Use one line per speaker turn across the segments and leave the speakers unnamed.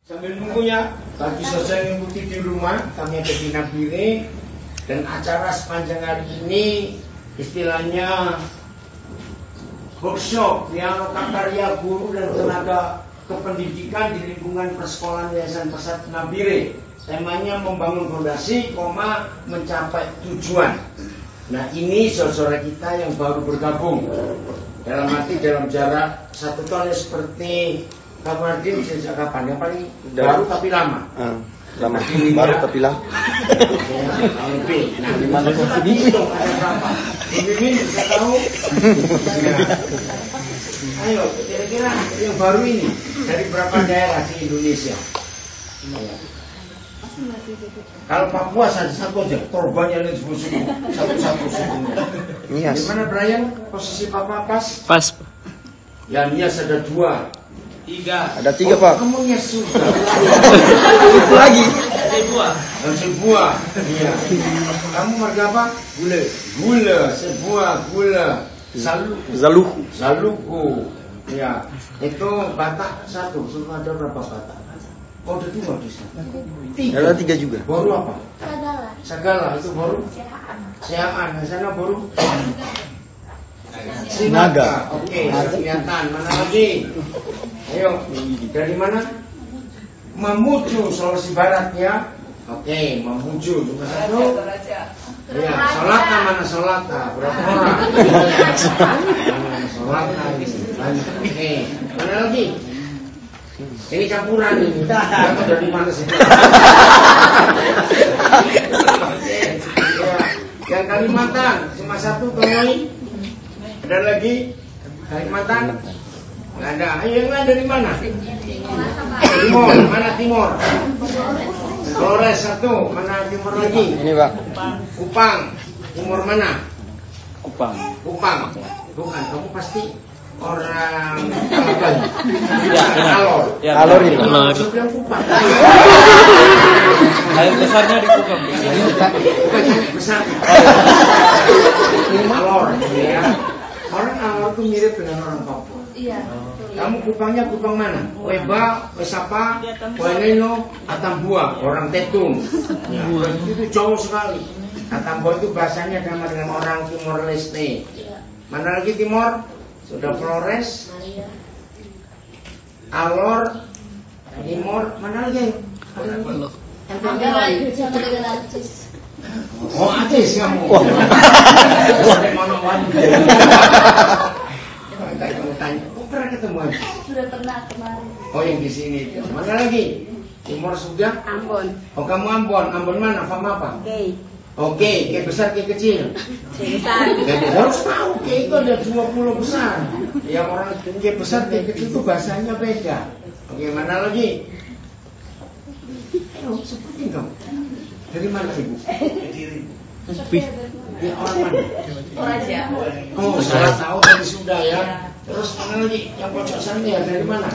Sambil nunggunya, bagi saudara yang mengikuti di rumah, kami ada di Nabire, dan acara sepanjang hari ini istilahnya workshop piano karya guru dan tenaga kependidikan di lingkungan persekolahan Yayasan Persat Nabire. Temanya membangun fondasi, mencapai tujuan. Nah ini saudara kita yang baru bergabung, dalam arti dalam jarak 1 tahun seperti Kak Martin sejak kapan? Yang paling baru tapi lama.
Lama. Baru tapi lama.
Lebih. Nah, di mana ini ada berapa? Ini bisa tahu. Ayo, kira-kira yang baru ini dari berapa daerah di Indonesia? Kalau Papua satu aja, korbannya ini satu-satu sukunya. Di mana Brian? Posisi Papa pas?
Pas.
Ya, Nias ada 2.
3.
Ada 3 Pak.
Kamu Nias sudah.
Itu lagi.
Sebuah. Iya. Kamu marga apa? Gula. Sebuah gula. Zaluku. Ya. Itu Batak 1. Sudah ada berapa Batak? Oh, ada 2 di sana. 3.
Ada 3 juga.
Baru apa? Sagala. Itu baru? Sehaan. Di sana baru? Sinaga. Oke, kelihatan. Mana lagi? Ayo, dari mana? Mamuju, Sulawesi Barat ya. Oke, Mamuju cuma 1. Ya, Solata mana Solata? Berapa orang? Solata ini banyak. Oke, mana lagi? Ini campuran ini. Dari mana sih? Ya, yang Kalimantan cuma 1 Tongai. Ada lagi? Kalimantan? Nggak ada. Yang lain dari mana? Timor. Mana Timor? Flores 1. Mana Timor lagi?
Ini Pak.
Kupang. Timor mana?
Kupang.
Bukan. Kamu pasti orang Alor.
Ya,
Alor ini.
Saya bilang Kupang.
Air besarnya di Kupang.
Bukan besar. Alor. Ya. Orang Alor itu mirip dengan orang Papua.
Iya.
Kamu Kupangnya Kupang mana? Weba, Wesapa, Weneno, Atambua, orang Tetung. Ya, itu jauh sekali. Atambua itu bahasanya sama dengan orang Timor Leste. Mana lagi Timor? Sudah Flores, Alor, Timor, mana lagi? Oh, Aceh kamu. Kamu tanya, pernah ketemu?
Sudah pernah kemarin.
Oh, yang di sini. Mana lagi? Timor sudah?
Ambon.
Oh, kamu Ambon. Ambon mana? Fama apa?
Oke.
Oke, kayak besar, kayak kecil.
Besar.
Harus tahu, kayak itu ada 20 besar. Yang orang kayak besar, kayak kecil itu bahasanya beda. Oke, mana lagi? Ayo, seperti kamu. Dari mana ibu? Ya, orang mana?
Toraja.
Oh, salah tahu tadi sudah ya. Terus mana lagi? Yang pojok sana ya dari mana?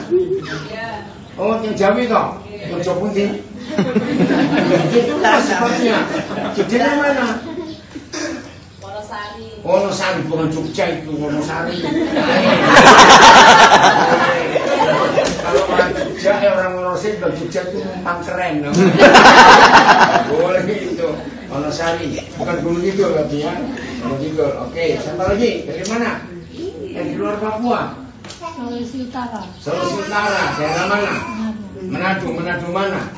Oh, yang Jawi toh? Yang Jawa Putih. Itu sepertinya. Jadi dari mana? Wonosari, bukan Jogja itu, Wonosari. Kalau orang Jogja, orang Wonosari, kalau Jogja itu numpang keren. Boleh itu, Wonosari. Bukan gunung itu berarti ya. Gunung itu. Oke, satu lagi. Dari mana? Yang di luar Papua.
Sulawesi Utara.
Sulawesi Utara. Daerah mana? Manado mana?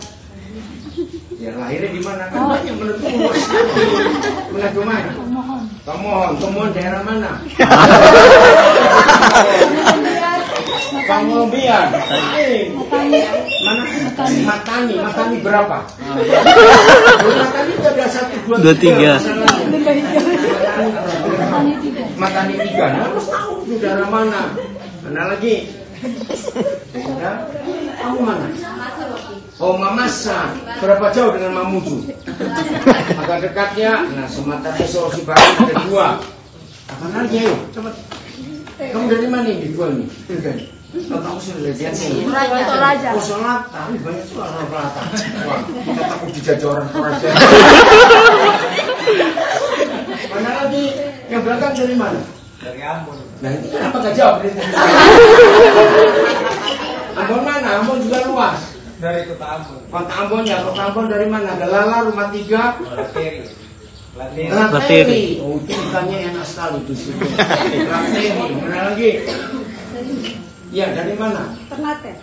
Ya lahirnya di mana kan banyak Manado luas. Manado mana? Tomohon daerah mana? Pangolombian. Mana? Matani berapa? Matani itu ada 1, 2, 3. Matani 3. Nah, harus tahu itu daerah mana. Mana lagi? Kamu mana? Oh, Mamasa. Berapa jauh dengan Mamuju? Agak dekat ya. Nah, Sumatera Sulawesi Barat ada 2. Apa lagi ayo? Cepat. Kamu dari mana ini 2 nih? Oh, kamu sudah lihat nih.
Toraja.
Oh, Solata. Banyak juga orang Solata. Wah, kita takut dijajah orang Toraja. Mana lagi? Yang belakang dari mana?
Dari Ambon.
Nah, ini kenapa gak jawab? Ambon mana? Ambon juga luas.
Dari Kota Ambon.
Kota Ambon ya, Kota Ambon dari mana? Galala, Rumah 3.
Lateri.
Lateri. Oh, itu ikannya enak sekali di situ. Lateri. Mana lagi? Ya, dari mana?
Ternate.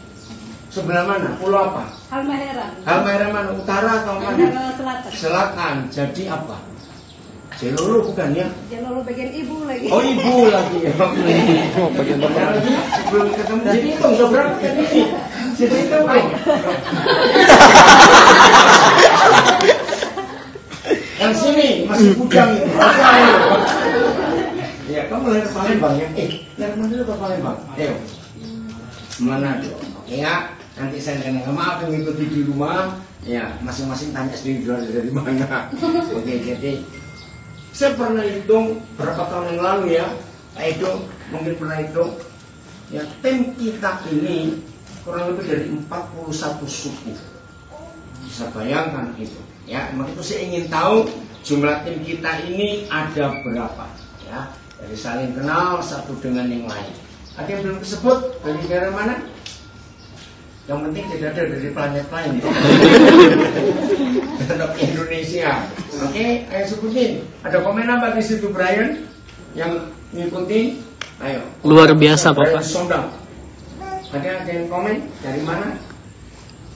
Sebelah mana? Pulau apa?
Halmahera.
Halmahera mana? Utara atau mana?
Halmahera Selatan.
Selatan. Jadi apa? Jelolo bukan ya?
Jalur bagian ibu lagi.
Oh, ibu lagi.
Oh, bagian bapak.
Mana lagi? Sebelum ketemu. Jadi hitung seberapa tadi ini? Jadi hitung. Yang sini masih bujang itu. Ya, kamu lahir ke Palembang ya? Lahir mana dulu ke Palembang? Ayo. Mana dulu? Oke ya. Nanti saya akan maaf yang ikuti di rumah. Ya, masing-masing tanya sendiri dari mana. Oke, jadi saya pernah hitung berapa tahun yang lalu ya. Itu mungkin pernah hitung. Ya, tim kita ini kurang lebih dari 41 suku. Bisa bayangkan itu. Ya, emang itu saya ingin tahu jumlah tim kita ini ada berapa. Ya, dari saling kenal satu dengan yang lain. Ada yang belum disebut dari daerah mana? Yang penting tidak ada dari planet lain. Tetap Indonesia. Oke, ayo sebutin. Ada komen apa di situ, Brian? Yang ngikutin? Ayo.
Luar biasa, Bapak.
Sondang. Ada yang komen dari mana?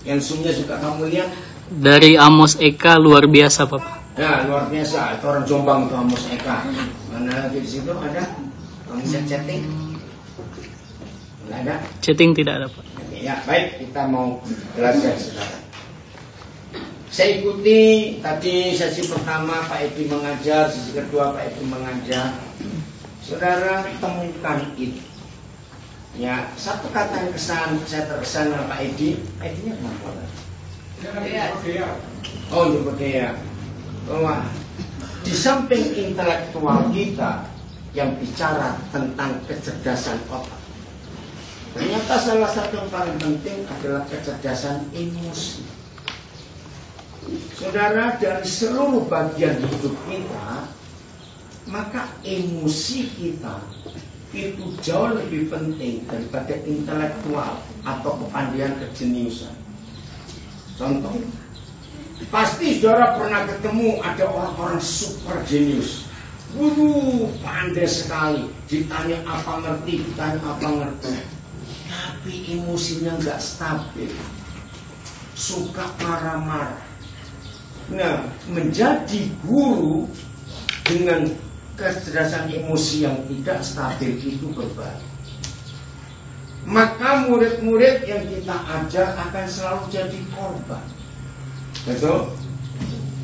Yang zoomnya juga kamu lihat?
Dari Amos Eka, luar biasa, Bapak.
Ya, luar biasa. Itu orang Jombang itu Amos Eka. Mana lagi di situ ada? Kamu bisa chatting? Tidak ada?
Chatting tidak ada, Pak.
Ya, baik, kita mau belajar sekarang. Saya ikuti tadi sesi pertama Pak Edi mengajar, sesi kedua Pak Edi mengajar. Saudara temukan itu. Ya, satu kata yang saya terkesan dengan Pak Edi. Edinya kenapa? Oh, nyebut dia. Bahwa di samping intelektual kita yang bicara tentang kecerdasan otak, ternyata salah satu yang paling penting adalah kecerdasan emosi. Saudara, dari seluruh bagian hidup kita, maka emosi kita itu jauh lebih penting daripada intelektual atau kepandaian kejeniusan. Contoh, pasti saudara pernah ketemu ada orang-orang super jenius. Pandai sekali, ditanya apa ngerti, ditanya apa ngerti. Tapi emosinya nggak stabil, suka marah-marah. Nah, menjadi guru dengan kecerdasan emosi yang tidak stabil itu berbahaya. Maka murid-murid yang kita ajar akan selalu jadi korban. Betul?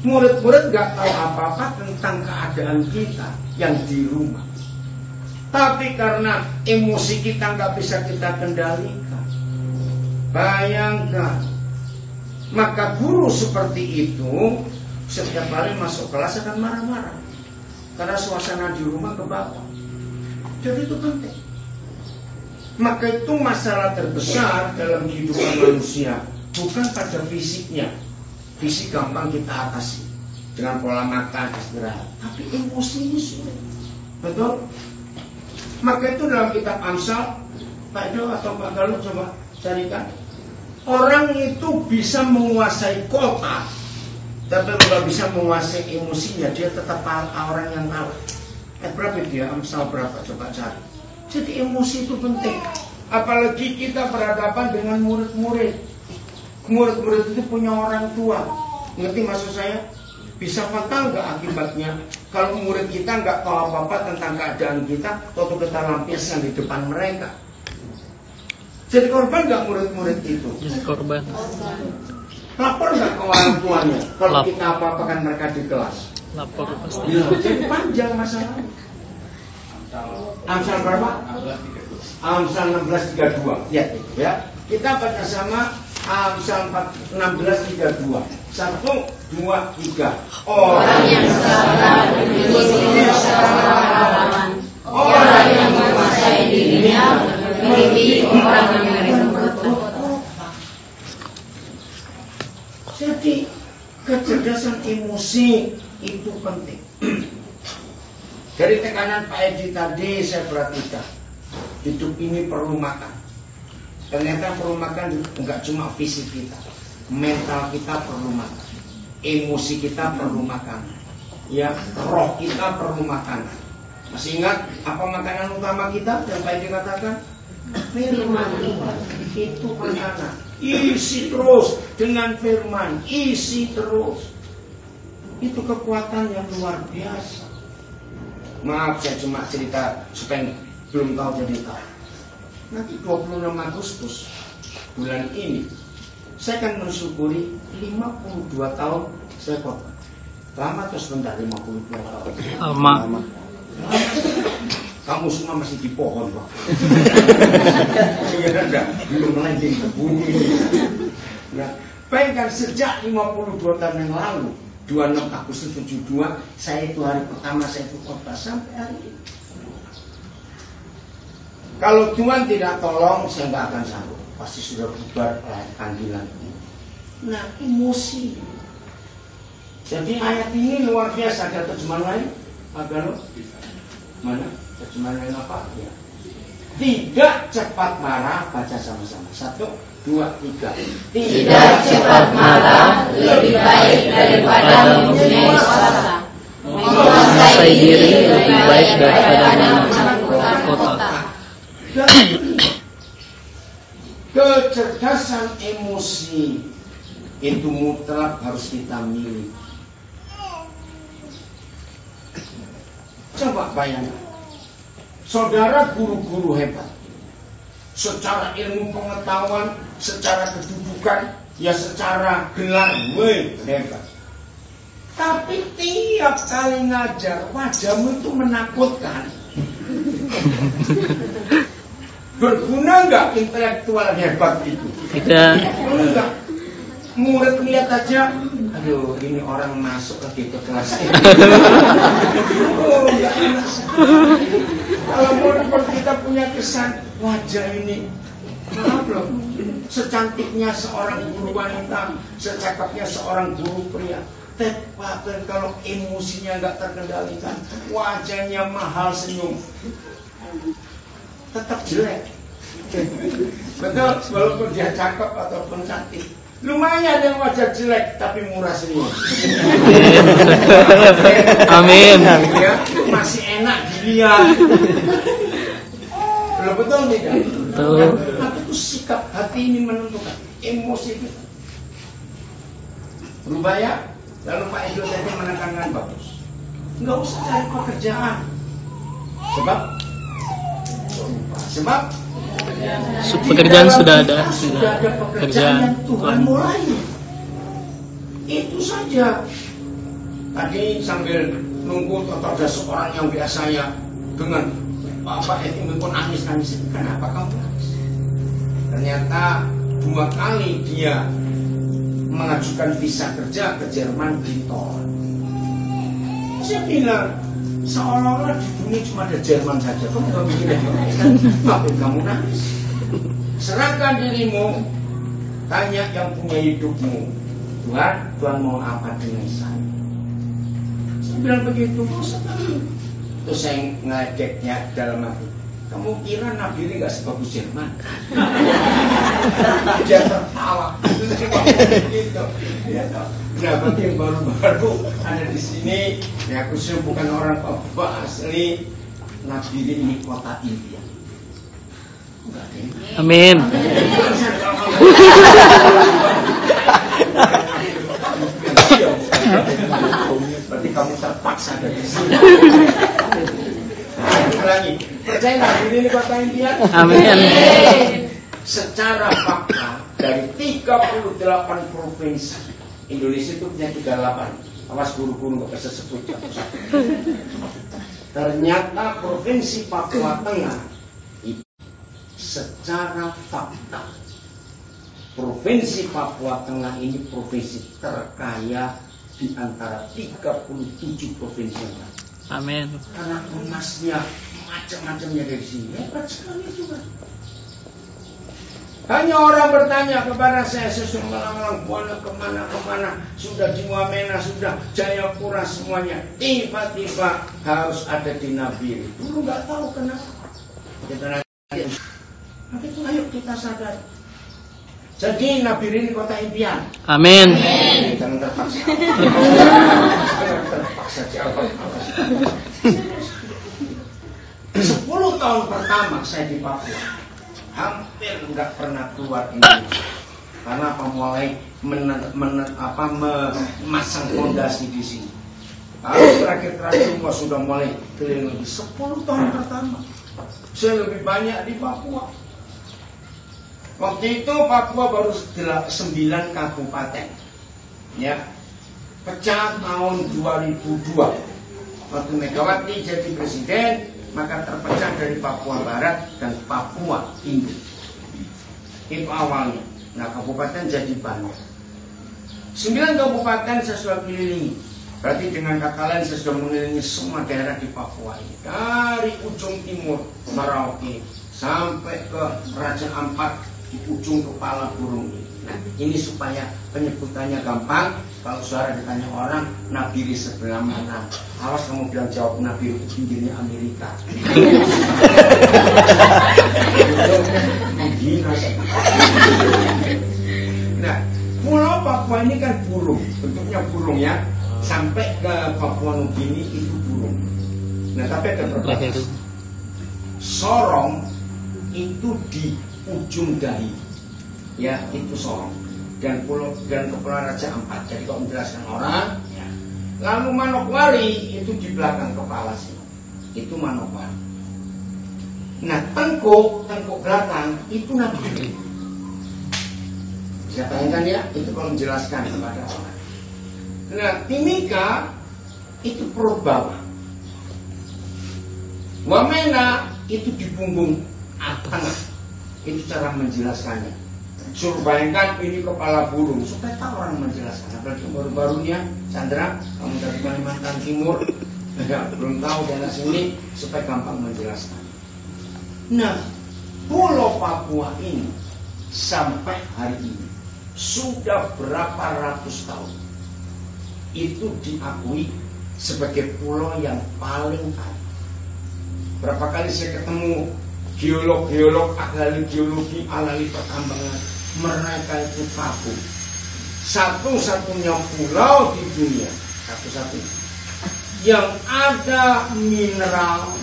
Murid-murid nggak tahu apa-apa tentang keadaan kita yang di rumah. Tapi karena emosi kita nggak bisa kita kendalikan, bayangkan, maka guru seperti itu setiap kali masuk kelas akan marah-marah karena suasana di rumah ke bawah. Jadi itu penting. Maka itu masalah terbesar dalam kehidupan manusia bukan pada fisiknya. Fisik gampang kita atasi dengan pola makan, istirahat. Tapi emosi ini sulit. Betul? Maka itu dalam kitab Amsal, Pak Jo atau Pak Galuh coba carikan. Orang itu bisa menguasai kota, tapi kalau bisa menguasai emosinya, dia tetap orang yang kalah. Berapa dia? Amsal berapa? Coba cari. Jadi emosi itu penting. Apalagi kita berhadapan dengan murid-murid. Murid-murid itu punya orang tua. Ngerti maksud saya? Bisa fatal nggak akibatnya kalau murid kita nggak tahu apa-apa tentang keadaan kita, atau kita lampiaskan di depan mereka. Jadi korban nggak murid-murid itu?
Jadi korban.
Lapor nggak ke orang tuanya kalau kita apa-apakan mereka di kelas?
Lapor pasti.
Jadi panjang masalahnya. Amsal berapa? Amsal 16:32. Ya, ya. Kita baca sama Amsal 16:32. 1, 2, 3. Orang yang salah diri salah. Orang yang menguasai dirinya melebihi orang yang berbuat. Jadi kecerdasan emosi itu penting. Dari tekanan Pak Edi tadi saya perhatikan, hidup ini perlu makan. Ternyata perlu makan enggak cuma fisik kita, mental kita perlu makan, emosi kita perlu makan, ya, roh kita perlu makan. Masih ingat apa makanan utama kita yang baik dikatakan? Firman Tuhan. Itu pertama. Isi terus dengan firman, isi terus. Itu kekuatan yang luar biasa. Maaf, saya cuma cerita supaya belum tahu jadi tahu. Nanti 26 Agustus bulan ini saya akan mensyukuri 52 tahun saya khotbah. Lama atau sebentar 52 tahun?
Lama.
Kamu semua masih di pohon, Pak. Belum landing ke bumi. Nah, bayangkan sejak 52 tahun yang lalu, 26 Agustus 72, saya itu hari pertama saya itu khotbah sampai hari ini. Kalau Tuhan tidak tolong, saya nggak akan sanggup. Pasti sudah bubar panggilan ini. Nah, emosi. Jadi ayat ini luar biasa. Ada terjemahan lain? Ada loh? Mana? Terjemahan lain apa? Ya. Tidak cepat marah. Baca sama-sama. 1, 2, 3.
Tidak cepat marah lebih baik daripada mempunyai kuasa. Menguasai diri lebih baik daripada menaklukkan kota.
Kecerdasan emosi itu mutlak harus kita miliki. Coba bayangkan, saudara guru-guru hebat, secara ilmu pengetahuan, secara kedudukan, ya secara gelar, hebat. Tapi tiap kali ngajar, wajahmu itu menakutkan. Berguna nggak intelektual hebat itu?
Tidak.
Enggak. Murid lihat aja, aduh ini orang masuk lagi ke kelas ini. Oh, enggak enak. Kalau murid kita punya kesan wajah ini, maaf loh, secantiknya seorang guru wanita, secakapnya seorang guru pria, tapi kalau emosinya nggak terkendalikan, wajahnya mahal senyum, tetap jelek. Betul, walaupun dia cakep ataupun cantik. Lumayan yang wajah jelek tapi murah senyum.
Amin.
Ya, masih enak dilihat. Betul tidak?
Betul.
Tapi itu sikap hati ini menentukan emosi kita. Berubah ya. Lalu Pak Edo tadi menekankan bagus. Nggak usah cari pekerjaan. Sebab
Pekerjaan sudah ada.
Sudah ada pekerjaan yang Tuhan mulai. Itu saja. Tadi sambil nunggu ada seorang yang biasanya dengan Bapak itu pun nangis-nangis. Kenapa kamu nangis? Ternyata 2 kali dia mengajukan visa kerja ke Jerman ditolak. Saya bilang, seolah-olah di dunia cuma ada Jerman saja. Kamu gak mikir apa kamu nangis? Serahkan dirimu, tanya yang punya hidupmu. Tuhan mau apa dengan saya? Saya bilang begitu, terus saya ngeledeknya dalam hati. Kamu kira Nabi ini gak sebagus Jerman? Dia tertawa. Gitu. Nah, bagi yang baru-baru ada di sini, ya khususnya bukan orang Papua asli, Nabi ini kota India.
Amin.
Berarti kamu terpaksa ada di sini. Lagi, percaya Nabi ini kota India?
Amin.
Secara fakta dari 38 provinsi, Indonesia itu punya 38. Awas guru-guru nggak bisa sebut. Ternyata provinsi Papua Tengah secara fakta, provinsi Papua Tengah ini provinsi terkaya di antara 37 provinsi yang lain.
Amin.
Karena emasnya macam-macamnya dari sini, hebat sekali juga. Hanya orang bertanya kepada saya, sesuai malang-malang buana kemana-kemana, sudah di Wamena, sudah Jayapura semuanya. Tiba-tiba harus ada di Nabire. Dulu nggak tahu kenapa. Kita nanti itu ayo kita sadar. Jadi Nabire ini kota impian.
Amin.
Jangan terpaksa. Terpaksa jawab. 10 tahun pertama saya di Papua, hampir nggak pernah keluar Indonesia. Karena apa? Mulai memasang fondasi di sini. Lalu terakhir semua sudah mulai keliling lagi. 10 tahun pertama saya lebih banyak di Papua. Waktu itu Papua baru 9 kabupaten, ya, pecah tahun 2002. Waktu Megawati jadi presiden, maka terpecah dari Papua Barat dan Papua Timur. Itu awalnya. Nah, kabupaten jadi banyak. 9 kabupaten saya sudah kelilingi. Berarti dengan kata lain saya sudah mengelilingi semua daerah di Papua ini. Dari ujung timur Merauke sampai ke Raja Ampat di ujung kepala burung ini. Nah, ini supaya penyebutannya gampang. Kalau saudara ditanya orang, Nabire sebelah mana? Awas kamu bilang jawab Nabire itu pinggirnya Amerika. Nah, pulau Papua ini kan burung, bentuknya burung ya. Sampai ke Papua Nugini itu burung. Nah, tapi ada perbatasan. Sorong itu di ujung dahi, ya, itu Sorong. Dan Kepulauan Raja Ampat. Jadi kalau menjelaskan orang, ya. Lalu Manokwari itu di belakang kepala sih. Itu Manokwari. Nah, tengkuk belakang itu Nabire. Bisa bayangkan ya, itu kalau menjelaskan kepada orang. Nah, Timika itu perut bawah. Wamena itu di punggung tengah. Itu cara menjelaskannya. Suruh bayangkan ini kepala burung supaya tahu orang menjelaskan. Apalagi baru-barunya Chandra, kamu dari Kalimantan Timur, belum tahu daerah sini supaya gampang menjelaskan. Nah, Pulau Papua ini sampai hari ini sudah berapa ratus tahun itu diakui sebagai pulau yang paling kaya. Berapa kali saya ketemu geolog-geolog, ahli geologi, ahli pertambangan, mereka itu tahu satu-satunya pulau di dunia, satu-satunya yang ada mineral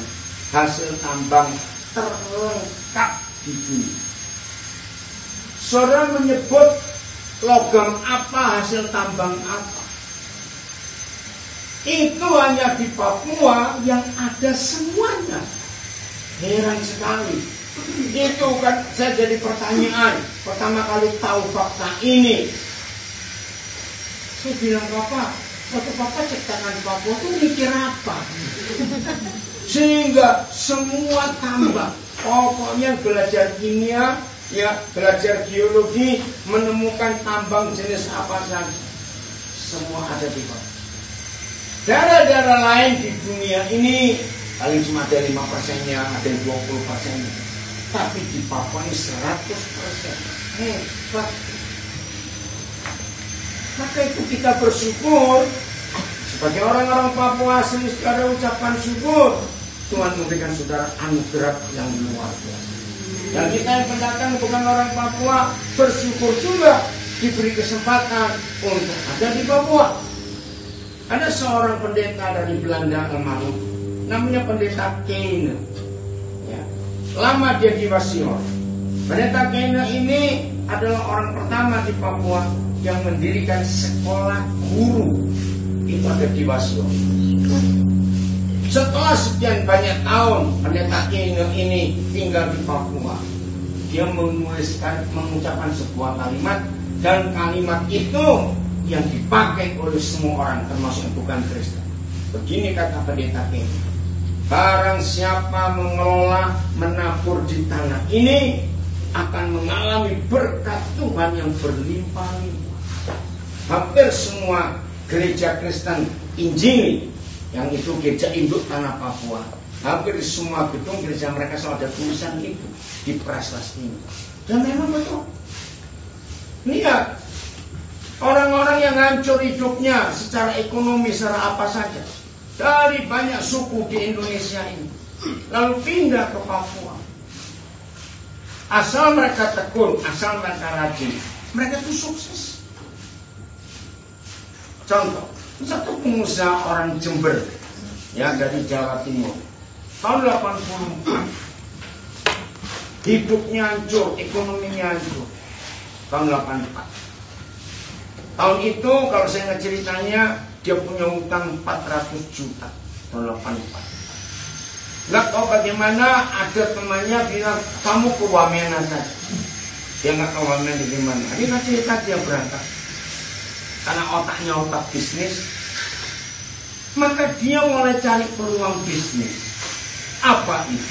hasil tambang terlengkap di dunia. Saudara menyebut logam apa, hasil tambang apa, itu hanya di Papua yang ada semuanya. Heran sekali. Itu kan saya jadi pertanyaan. Pertama kali tahu fakta ini, saya bilang, Bapak, waktu Bapak ciptakan Papua itu mikir apa? Sehingga semua tambah. Pokoknya belajar kimia, ya, belajar geologi, menemukan tambang jenis apa saja, semua ada di Papua. Daerah-daerah lain di dunia ini paling cuma ada 5%-nya, ada yang 20%-nya. Tapi di Papua ini 100%. Hebat. Maka itu kita bersyukur. Sebagai orang-orang Papua asli, saudara ucapkan syukur. Tuhan memberikan saudara anugerah yang luar biasa. Dan kita yang pendatang bukan orang Papua, bersyukur juga diberi kesempatan untuk ada di Papua. Ada seorang pendeta dari Belanda almarhum, namanya pendeta Keine. Ya. Lama dia di Wasior. Pendeta Keine ini adalah orang pertama di Papua yang mendirikan sekolah guru. Itu ada di Wasior. Setelah sekian banyak tahun pendeta Keine ini tinggal di Papua, dia mengucapkan sebuah kalimat, dan kalimat itu yang dipakai oleh semua orang termasuk bukan Kristen. Begini kata pendeta Keine, barang siapa mengelola, menabur di tanah ini akan mengalami berkat Tuhan yang berlimpah-limpah. Hampir semua gereja Kristen Injili, yang itu gereja induk tanah Papua, hampir semua gedung gereja mereka selalu ada tulisan itu di prasasti ini. Dan memang betul. Lihat, orang-orang yang hancur hidupnya secara ekonomi, secara apa saja, dari banyak suku di Indonesia ini, lalu pindah ke Papua. Asal mereka tekun, asal mereka rajin, mereka itu sukses. Contoh, satu pengusaha orang Jember, ya, dari Jawa Timur, tahun 84, hidupnya hancur, ekonominya hancur. Tahun 84. Tahun itu kalau saya ngeceritanya, dia punya utang 400 juta. Tahun 84. Nggak tahu bagaimana, ada temannya bilang, kamu ke Wamena saja. Dia nggak tahu Wamena di mana. Dia nggak cerita, dia berangkat. Karena otaknya otak bisnis, maka dia mulai cari peluang bisnis. Apa itu?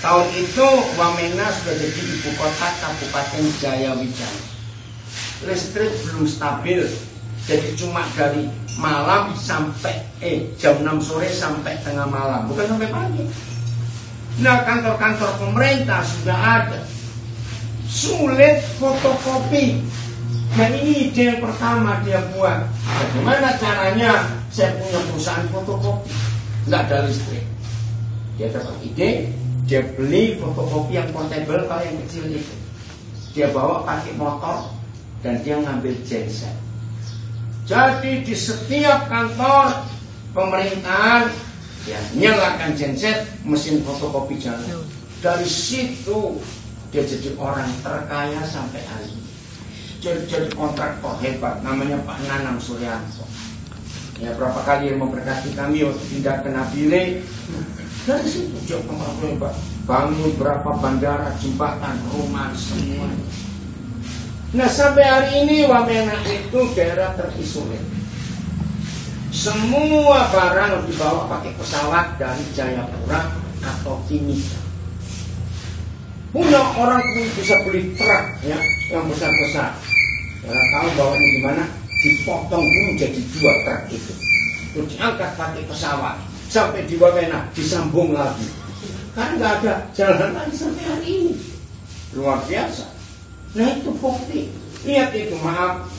Tahun itu Wamena sudah jadi ibu kota Kabupaten Jayawijaya. Listrik belum stabil, jadi cuma dari malam sampai jam 6 sore sampai tengah malam, bukan sampai pagi. Nah, kantor-kantor pemerintah sudah ada, sulit fotokopi. Dan ini ide yang pertama dia buat. Bagaimana caranya saya punya perusahaan fotokopi, nggak ada listrik. Dia dapat ide, dia beli fotokopi yang portable, kalau yang kecil itu. Dia bawa pakai motor dan dia ngambil genset. Jadi di setiap kantor pemerintahan ya nyalakan genset, mesin fotokopi jalan. Dari situ dia jadi orang terkaya sampai hari ini. Jadi kontraktor hebat, namanya Pak Nanam Suryanto. Ya, berapa kali yang memberkati kami waktu pindah ke Nabire. Dari situ dia kontraktor hebat, bangun berapa bandara, jembatan, rumah, semua. Nah, sampai hari ini Wamena itu daerah terisolir. Semua barang dibawa pakai pesawat dari Jayapura atau Timika. Punya orang pun bisa beli truk ya, yang besar-besar. Karena tahu bahwa ini gimana, dipotong dulu jadi 2 truk itu. Terus diangkat pakai pesawat sampai di Wamena, disambung lagi. Kan nggak ada jalan lain sampai hari ini. Luar biasa. Nah, itu bukti. Lihat itu, maaf,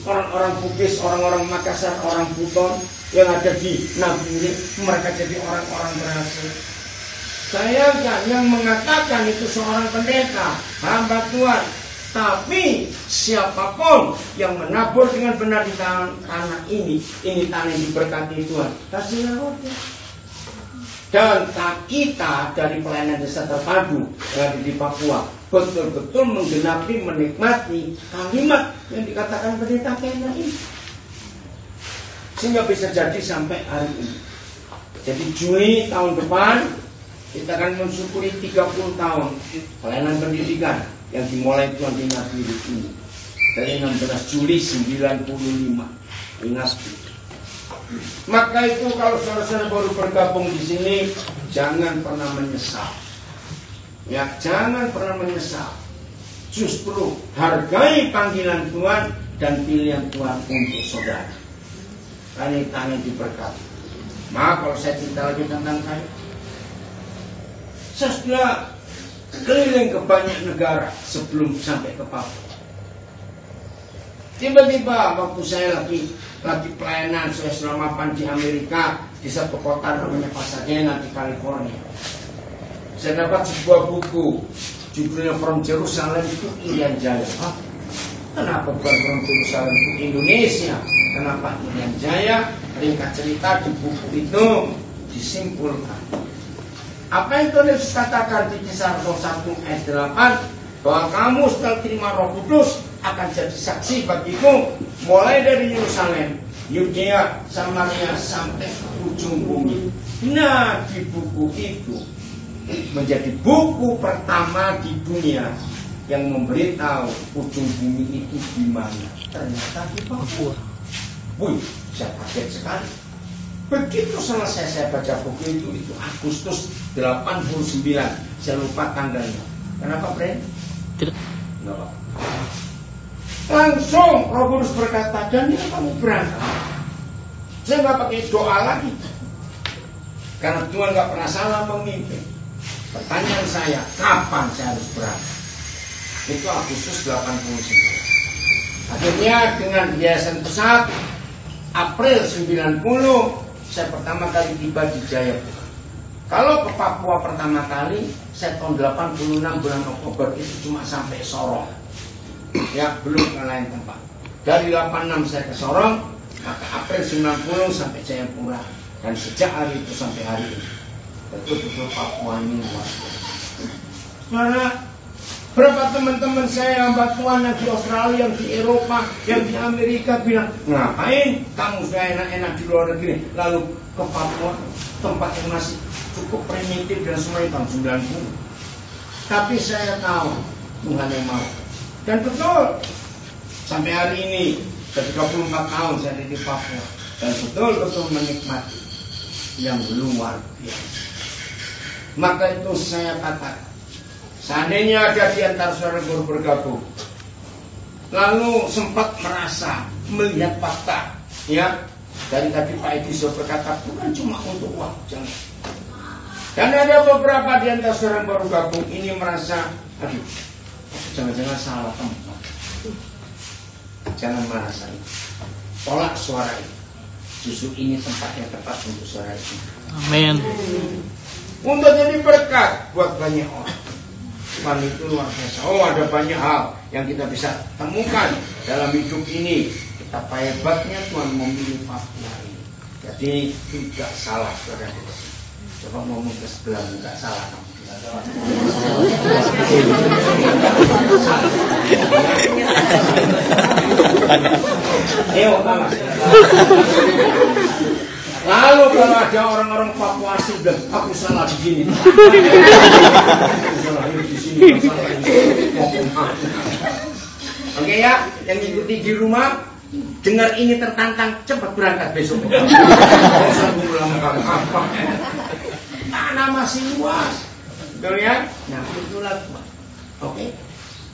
orang-orang Bugis, orang-orang Makassar, orang Buton yang ada di Nabire, mereka jadi orang-orang berhasil. Saya kan yang mengatakan itu seorang pendeta, hamba Tuhan. Tapi siapapun yang menabur dengan benar di tanah ini tanah yang diberkati Tuhan, hasilnya rohnya. Dan kita dari pelayanan desa terpadu yang ada di Papua betul-betul menggenapi, menikmati kalimat yang dikatakan pendeta Kena ini, sehingga bisa jadi sampai hari ini. Jadi Juli tahun depan kita akan mensyukuri 30 tahun pelayanan pendidikan yang dimulai Tuhan di Nabire ini dari 16 Juli 95. Ingat. Maka itu kalau saudara-saudara baru bergabung di sini, jangan pernah menyesal. Ya, jangan pernah menyesal. Justru hargai panggilan Tuhan dan pilihan Tuhan untuk saudara. Karena tangan diberkati. Maaf kalau saya cerita lagi tentang saya. Saya sudah keliling ke banyak negara sebelum sampai ke Papua. Tiba-tiba waktu saya lagi pelayanan, saya selama mapan di Amerika, di satu kota namanya Pasadena di California. Saya dapat sebuah buku, judulnya From Jerusalem to Irian Jaya. Kenapa bukan From Jerusalem to Indonesia? Kenapa Irian Jaya? Ringkas cerita di buku itu disimpulkan. Apa yang Tuhan Yesus katakan di Kisah Rasul 1 ayat 8, bahwa kamu setelah terima Roh Kudus akan jadi saksi bagiku mulai dari Yerusalem, Yudea, Samaria sampai ujung bumi. Nah, di buku itu menjadi buku pertama di dunia yang memberitahu ujung bumi itu di mana. Ternyata di Papua. Wih, saya kaget sekali. Begitu selesai saya baca buku itu Agustus 89, saya lupa tanggalnya. Kenapa, Bren?
Tidak.
Kenapa? Langsung Roh Kudus berkata, dan kamu berangkat. Saya nggak pakai doa lagi, karena Tuhan nggak pernah salah memimpin. Pertanyaan saya, kapan saya harus berangkat? Itu Agustus 89. Akhirnya dengan hiasan pesawat April 90, saya pertama kali tiba di Jayapura. Kalau ke Papua pertama kali, saya tahun 86 bulan Oktober itu cuma sampai Sorong. Ya, belum ke lain tempat. Dari 86 saya ke Sorong, maka April 90 sampai Jayapura. Dan sejak hari itu sampai hari ini, betul-betul Papua ini luar biasa. Karena berapa teman-teman saya yang batuan yang di Australia, yang di Eropa, yang di Amerika bilang, ngapain kamu sudah enak-enak di luar negeri, lalu ke Papua, tempat yang masih cukup primitif dan semuanya tahun 90. Tapi saya tahu Tuhan yang mau. Dan betul, sampai hari ini, ke 34 tahun saya di Papua, dan betul-betul menikmati yang luar biasa. Maka itu saya katakan, seandainya ada di antara saudara baru bergabung, lalu sempat merasa melihat fakta, ya, dari tadi Pak Edi sudah berkata bukan cuma untuk uang, jangan. Dan ada beberapa di antara saudara baru gabung ini merasa, aduh, jangan-jangan salah tempat. Jangan marah saya. Tolak suara itu. Justru ini tempat yang tepat untuk suara itu.
Amin.
Untuk jadi berkat buat banyak orang. Tuhan itu luar biasa. Oh, ada banyak hal yang kita bisa temukan dalam hidup ini. Betapa hebatnya Tuhan memilih Papua ini. Jadi tidak salah saudara. Coba ngomong ke sebelah, tidak salah kamu. Ayo, lalu kalau ada orang-orang Papua asli dan aku salah di sini. Oke ya, yang ikuti di rumah, dengar ini tertantang, cepat berangkat besok. Tanah masih luas, betul ya? Nah itulah Tuhan. Oke.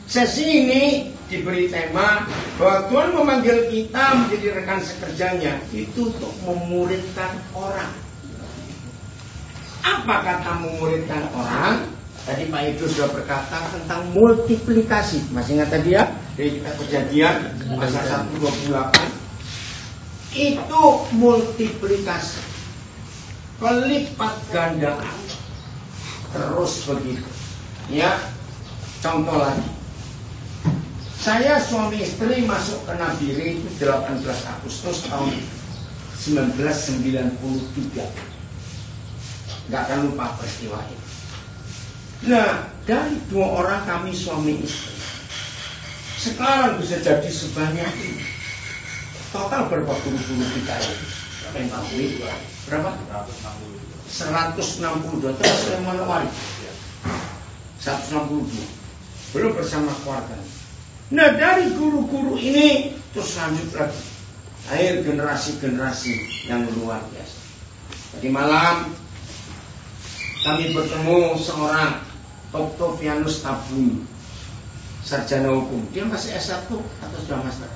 Sesi ini diberi tema bahwa Tuhan memanggil kita menjadi rekan sekerjanya itu untuk memuridkan orang. Apa kata memuridkan orang? Tadi Pak Edo sudah berkata tentang multiplikasi. Masih ingat tadi ya? Dari kita Kejadian pasal 1:28. Itu multiplikasi, pelipat gandaan, terus begitu. Ya, contoh lagi. Saya suami istri masuk ke Nabire itu 18 Agustus tahun 1993. Nggak akan lupa peristiwa itu. Nah, dari 2 orang kami suami istri, sekarang bisa jadi sebanyak ini. Total berapa guru-guru kita ini? Berapa? 162. Terus yang menawari 162. Belum bersama keluarga. Nah, dari guru-guru ini terus lanjut lagi. Akhir generasi-generasi yang luar biasa. Tadi malam kami bertemu seorang Octavianus Tabuni, sarjana hukum. Dia masih S1 atau sudah master?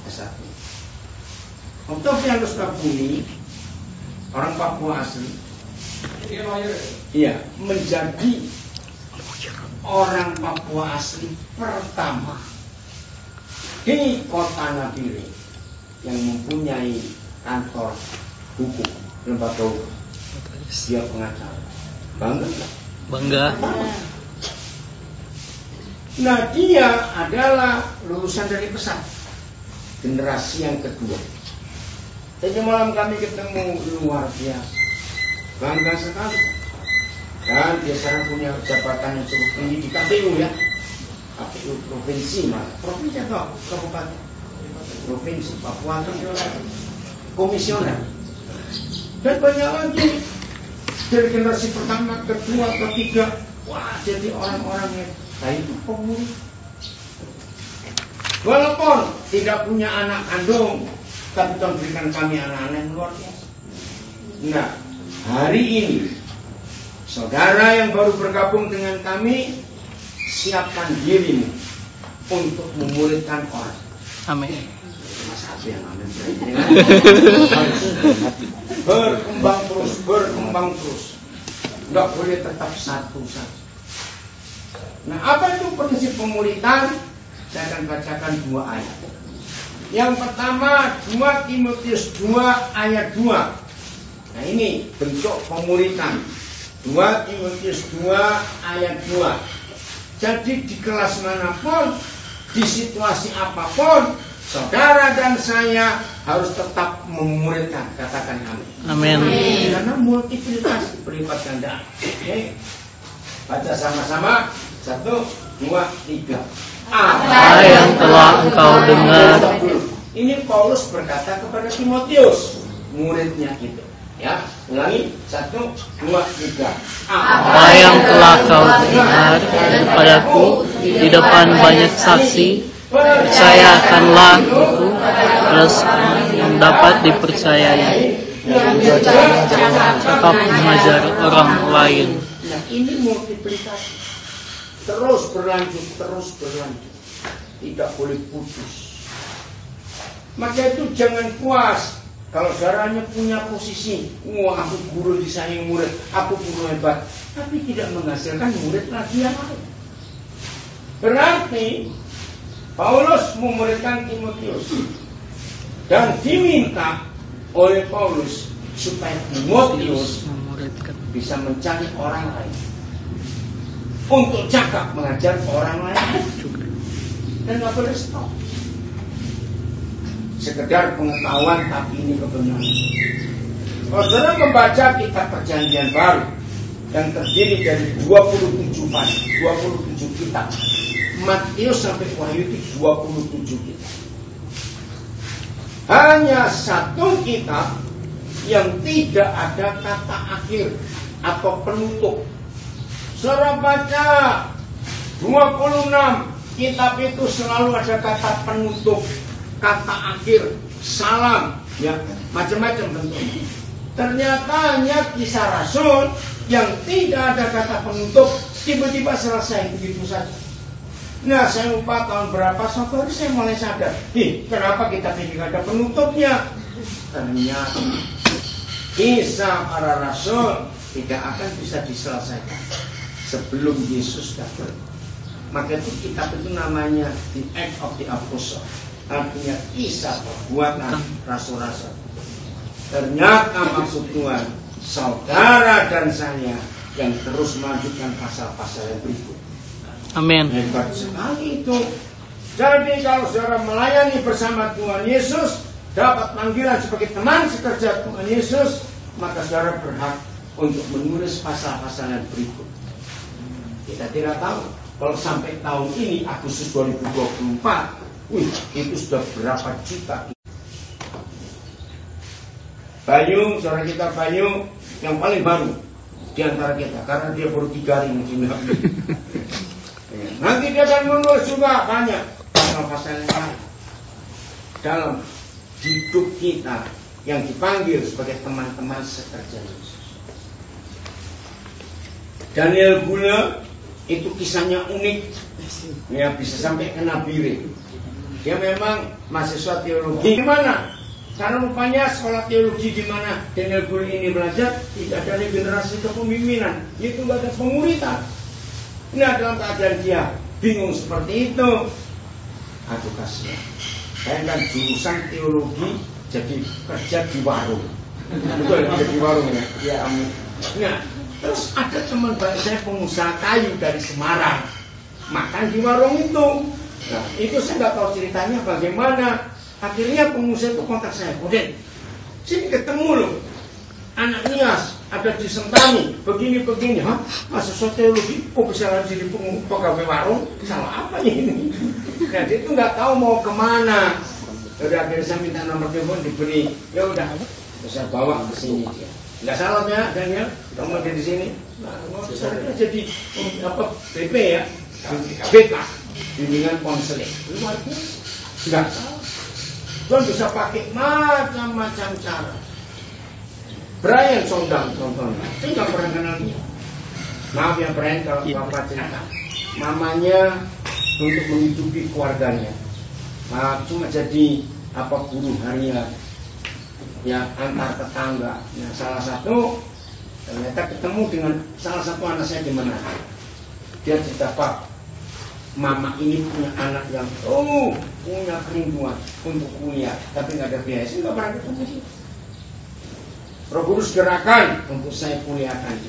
S1. Octavianus Tabuni, orang Papua asli. Iya, menjadi orang Papua asli pertama di kota Nabire yang mempunyai kantor hukum, lembaga hukum. Dia pengacara. Bangga nggak?
Bangga.
Nah, dia adalah lulusan dari pesat, generasi yang kedua. Jadi malam kami ketemu, luar biasa, bangga sekali. Dan dia sekarang punya jabatan yang cukup tinggi di KPU ya, KPU provinsi malah, provinsi atau kabupaten, provinsi Papua itu komisioner. Dan banyak lagi dari generasi pertama, kedua, ketiga, wah jadi orang-orang yang itu pemurid. Walaupun tidak punya anak kandung, tapi Tuhan berikan kami anak-anak yang luar biasa. Nah, hari ini saudara yang baru bergabung dengan kami, siapkan dirimu untuk memuridkan orang.
Amin.
Mas Abi yang amin. Berkembang terus. Nggak boleh tetap satu saja. Nah, apa itu prinsip pemuridan? Saya akan bacakan 2 ayat. Yang pertama 2 Timotius 2 ayat 2. Nah ini bentuk pemuritan. 2 Timotius 2 ayat 2. Jadi di kelas manapun, di situasi apapun, saudara dan saya harus tetap memuridkan. Katakan amin.
Amin.
Karena multiplikasi berlipat ganda. Oke. Baca sama-sama. 1, 2, 3.
Apa yang telah engkau dengar.
Ini Paulus berkata kepada Timotius, muridnya itu. Ya, ulangi. 1, 2, 3.
Apa yang telah kau dengar padaku di depan banyak saksi, percayakanlah itu terus yang dapat dipercayai. Tetap mengajar orang lain.
Nah, ini multiplikasi. Terus berlanjut. Tidak boleh putus. Maka itu jangan puas kalau saudaranya punya posisi, wah aku guru disayang murid, aku guru hebat, tapi tidak menghasilkan murid lagi yang lain. Berarti Paulus memuridkan Timotius dan diminta oleh Paulus supaya Timotius bisa mencari orang lain untuk cakap mengajar orang lain dan nggak boleh stop. Sekedar pengetahuan tapi ini kebenaran. Kalau saudara membaca kitab Perjanjian Baru yang terdiri dari 27 pasal, 27 kitab, Matius sampai Wahyu itu 27 kitab. Hanya satu kitab yang tidak ada kata akhir atau penutup. Saudara baca 26 kitab itu selalu ada kata penutup, kata akhir, salam, ya macam-macam bentuknya. Ternyata hanya Kisah Rasul yang tidak ada kata penutup, tiba-tiba selesai begitu saja. Nah, saya lupa tahun berapa, saudara saya mulai sadar, kenapa kitab ini tidak ada penutupnya? Ternyata Kisah para Rasul tidak akan bisa diselesaikan sebelum Yesus datang. Maka itu kitab itu namanya The Act of the Apostle, artinya kisah perbuatan rasul-rasul. Ternyata maksud Tuhan saudara dan saya yang terus melanjutkan pasal-pasal yang berikut.
Amin.
Hebat sekali itu. Jadi kalau saudara melayani bersama Tuhan Yesus, dapat panggilan sebagai teman sekerja Tuhan Yesus, maka saudara berhak untuk menulis pasal-pasal yang berikut. Kita tidak tahu kalau sampai tahun ini Agustus 2024, itu sudah berapa juta. Bayu, saudara kita Bayu yang paling baru di antara kita, karena dia baru 3 hari mungkin. Nanti dia akan menulis juga banyak pasal-pasal yang lain dalam hidup kita yang dipanggil sebagai teman-teman sekerja Yesus. Daniel Gula itu kisahnya unik, ya bisa sampai ke Nabire. Dia memang mahasiswa teologi. Gimana? Karena rupanya sekolah teologi di mana Daniel Gula ini belajar tidak ada generasi kepemimpinan, itu nggak ada penguritan. Nah, dalam keadaan dia bingung seperti itu, aduh kasihan. Saya kan jurusan teologi, jadi kerja di warung. Betul, kerja di warung ya. Ya, amin. Nah, terus ada teman baik saya pengusaha kayu dari Semarang, makan di warung itu. Nah, itu saya nggak tahu ceritanya bagaimana. Akhirnya pengusaha itu kontak saya, Boden, sini ketemu loh, anak Nias ada di Sentani, begini-begini. Hah? Mahasiswa teologi, kok bisa jadi pegawai warung? Salah apa ini? Nah, dia itu nggak tahu mau kemana. Udah akhirnya saya minta nomor telepon, diberi. Ya udah, saya bawa ke sini dia. Nggak salah ya, Daniel, kamu ada di sini. Nah, saya jadi apa BP ya, BK, bimbingan konseling. Luar biasa, nggak salah. Tuhan bisa pakai macam-macam cara. Brian Sondang contohnya, saya nggak pernah kenal dia. Maaf ya Brian kalau bapak cerita, mamanya untuk menghidupi keluarganya, cuma jadi apa buruh harian, ya antar tetangga. Nah, salah satu ternyata ketemu dengan salah satu anak saya di mana. Dia cerita, Pak, mama ini punya anak yang punya kerinduan untuk kuliah, tapi nggak ada biaya. Saya nggak pernah ketemu dia. Roh Kudus gerakan untuk saya kuliahkan.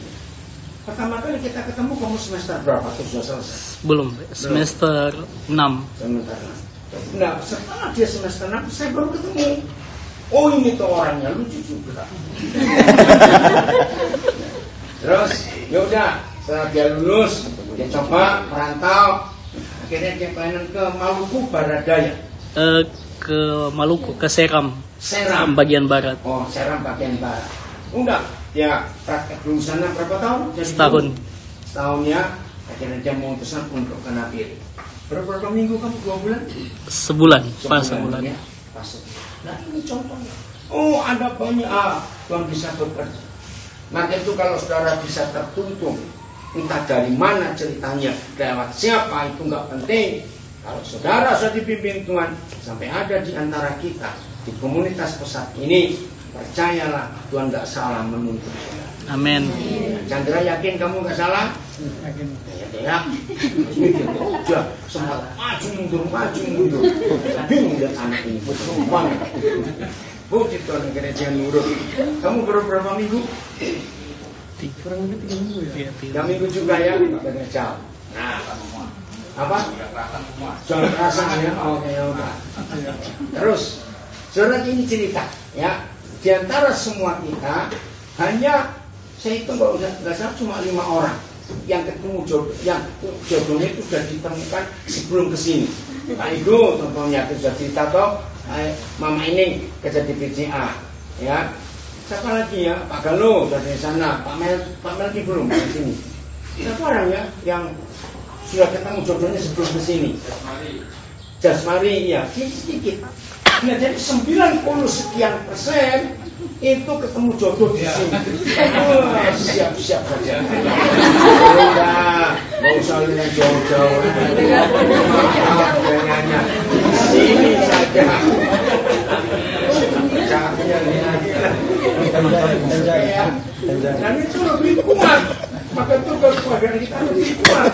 Pertama kali kita ketemu kamu semester berapa? Terus sudah selesai?
Belum, semester 6.
Semester 6. Nah, setelah dia semester 6 saya baru ketemu. Oh, ini tuh orangnya lucu juga. Terus yaudah, setelah dia lulus, dia coba merantau. Akhirnya dia pengen ke Maluku Barat Daya.
Ke Maluku, ke Seram.
Seram
Bagian barat.
Oh, Seram bagian barat. Udah, dia praktek dulu sana berapa tahun? Jadi
Setahun.
Setahun ya. Akhirnya dia memutuskan untuk ke Nabire. Berapa minggu kamu? 2 bulan?
Sebulan, pas sebulan.
Ya, pas sebulan. Nah ini contohnya. Oh, ada banyak yang bisa bekerja. Maka itu kalau saudara bisa tertuntun, entah dari mana ceritanya, lewat siapa itu nggak penting. Kalau saudara sudah dipimpin Tuhan, sampai ada di antara kita di komunitas pesat ini, percayalah Tuhan nggak salah menuntun saudara.
Amin.
Chandra yakin kamu nggak salah? Yakin. Ya. Udah sempat maju mundur. Bingung lihat anak ini, betul banget. Puji Tuhan gereja nurut. Kamu berapa minggu?
3 minggu ya.
3 minggu juga ya, gereja. Nah, apa? Jangan kerasa ya. Oke, udah. Terus, saudara ini cerita ya. Di antara semua kita hanya saya itu nggak salah cuma 5 orang yang ketemu jodoh, yang jodohnya itu sudah ditemukan sebelum kesini. Pak Igo contohnya sudah cerita toh, Mama ini kerja di BCA, ya. Siapa lagi ya? Pak Galo dari sana, Pak Melki belum di sini. Siapa orang ya yang sudah ketemu jodohnya sebelum kesini? Jasmari, ya, sedikit. Nah, jadi 90% itu ketemu jodoh di sini. Oh, siap-siap saja. Nggak usah lihat jauh-jauh. Dengannya di sini saja. Dan itu lebih kuat. Maka itu keluarga kita lebih kuat.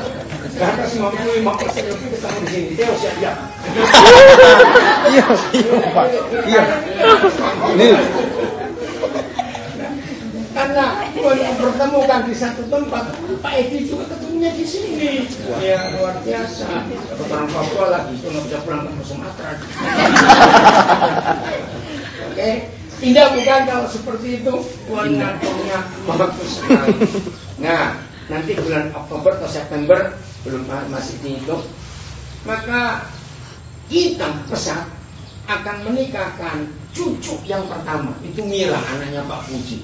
Karena 95% lebih ketemu di sini. Dia siap-siap. Iya. Nih. Karena mempertemukan di satu tempat, Pak Edi juga ketemunya di sini. Ya luar biasa. Orang Papua lagi itu nggak bisa pulang ke Sumatera. Oke, indah bukan kalau seperti itu? Tuhan ngaturnya bagus sekali. Nah, nanti bulan Oktober atau September belum masih dihitung, maka kita pesat akan menikahkan cucu yang pertama. Itu Mira, anaknya Pak Puji.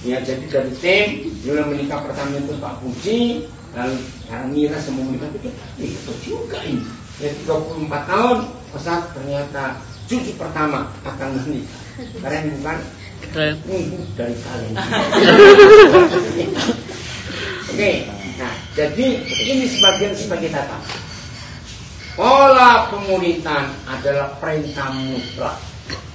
Ya, jadi dari tim dulu menikah pertama itu Pak Puji, lalu sekarang Mira semua menikah itu juga ini. Ya 34 tahun pesat ternyata cucu pertama akan menikah. Keren bukan? Keren. Dari kalian. Oke, nah jadi ini sebagai data. Pola pemuritan adalah perintah mutlak.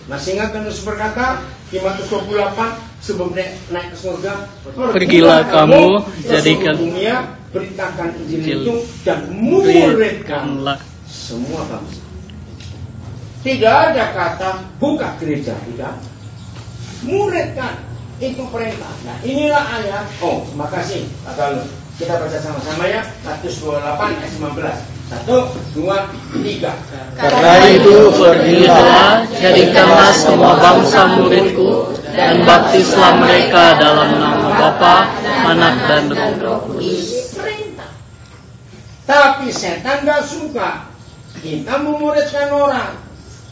Masih ingat Yesus berkata di Matius 28 sebelum naik ke surga,
pergilah kamu jadikan
dunia, beritakan Injil itu dan muridkanlah semua bangsa. Tidak ada kata buka gereja, tidak. Muridkan itu perintah. Nah inilah ayat. Oh, terima kasih Pak Galuh. Kita baca sama-sama ya. Matius 28 ayat 19. 1, 2, 3.
Karena itu pergilah, jadikanlah semua bangsa muridku, dan baptislah mereka dalam nama Bapa, Anak dan Roh Kudus.
Tapi setan gak suka kita memuridkan orang.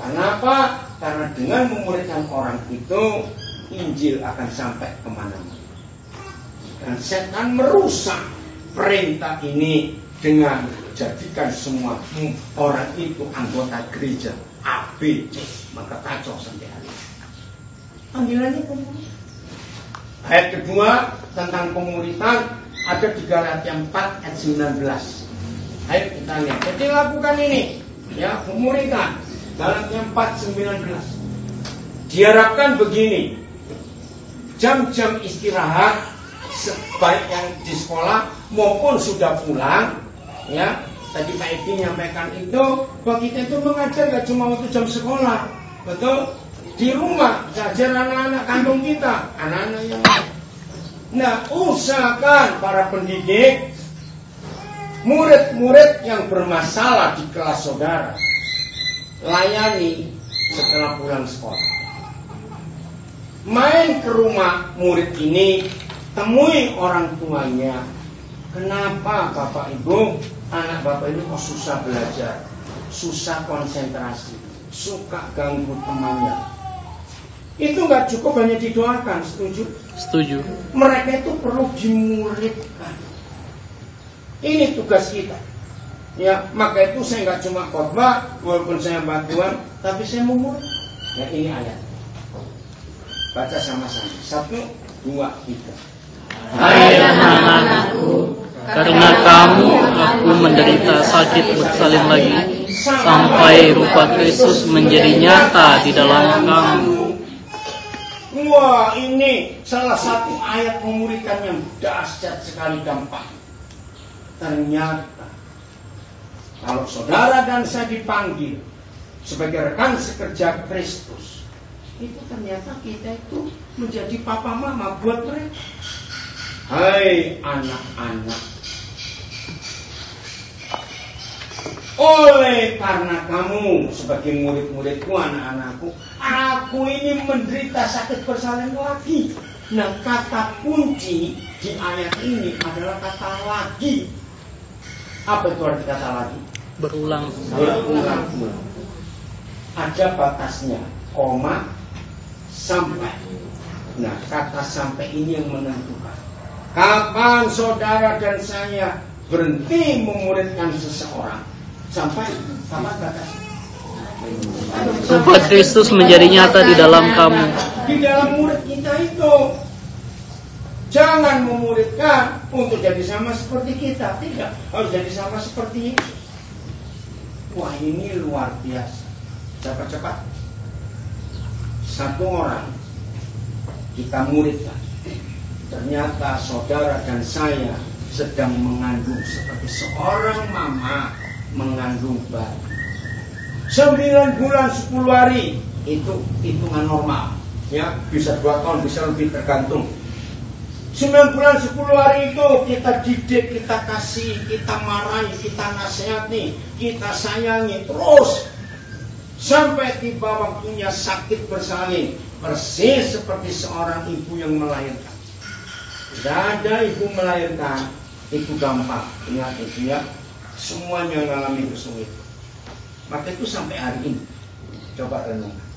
Kenapa? Karena dengan memuridkan orang itu Injil akan sampai kemana-mana. Dan setan merusak perintah ini dengan jadikan semua orang itu anggota gereja A, B, C, maka kacau sampai hari ini. Panggilannya pemuritan. Ayat kedua tentang pemuritan ada di Galatia 4 ayat 19. Ayo kita lihat. Jadi lakukan ini, ya, pemuritan. Galatia 4:19. Diharapkan begini. Jam-jam istirahat sebaik yang di sekolah maupun sudah pulang, ya. Tadi Pak Edi menyampaikan itu, bahwa kita itu mengajar gak cuma waktu jam sekolah, betul? Di rumah saja anak-anak kandung kita, anak-anak yang lain. Nah, usahakan para pendidik, murid-murid yang bermasalah di kelas saudara, layani setelah pulang sekolah. Main ke rumah murid ini, temui orang tuanya. Kenapa Bapak Ibu, anak Bapak ini kok susah belajar, susah konsentrasi, suka ganggu temannya? Itu nggak cukup hanya didoakan, setuju?
Setuju.
Mereka itu perlu dimuridkan. Ini tugas kita. Ya, maka itu saya nggak cuma khotbah, walaupun saya bantuan, tapi saya mau murid. Ya, ini ayat. Baca sama-sama. 1, 2, 3.
Hai anak-anakku, karena kamu aku menderita sakit bersalin lagi, sampai rupa Kristus menjadi nyata di dalam kamu.
Wah, ini salah satu ayat memuridkan yang dahsyat sekali gampang. Ternyata kalau saudara dan saya dipanggil sebagai rekan sekerja Kristus, itu ternyata kita itu menjadi papa mama buat mereka. Hai anak-anak, oleh karena kamu sebagai murid-muridku, anak-anakku, aku ini menderita sakit bersalin lagi. Nah, kata kunci di ayat ini adalah kata lagi. Apa itu arti kata lagi?
Berulang.
Berulang. Ada batasnya, koma, sampai. Nah, kata sampai ini yang menentukan kapan saudara dan saya berhenti memuridkan seseorang. Sampai kapan batasnya?
Rupa Kristus menjadi nyata di dalam kamu.
Di dalam murid kita itu. Jangan memuridkan untuk jadi sama seperti kita. Tidak, harus jadi sama seperti Yesus. Wah, ini luar biasa. Cepat-cepat. Satu orang kita muridkan. Ternyata saudara dan saya sedang mengandung seperti seorang mama mengandung bayi. 9 bulan 10 hari itu hitungan normal, ya, bisa 2 tahun, bisa lebih, tergantung. 9 bulan 10 hari itu kita didik, kita kasih, kita marahi, kita nasihati, kita sayangi terus sampai tiba waktunya sakit bersalin, persis seperti seorang ibu yang melahirkan. Tidak ada ibu melahirkan itu gampang, ingat itu ya, semuanya mengalami kesulitan. Maka itu sampai hari ini coba renungkan.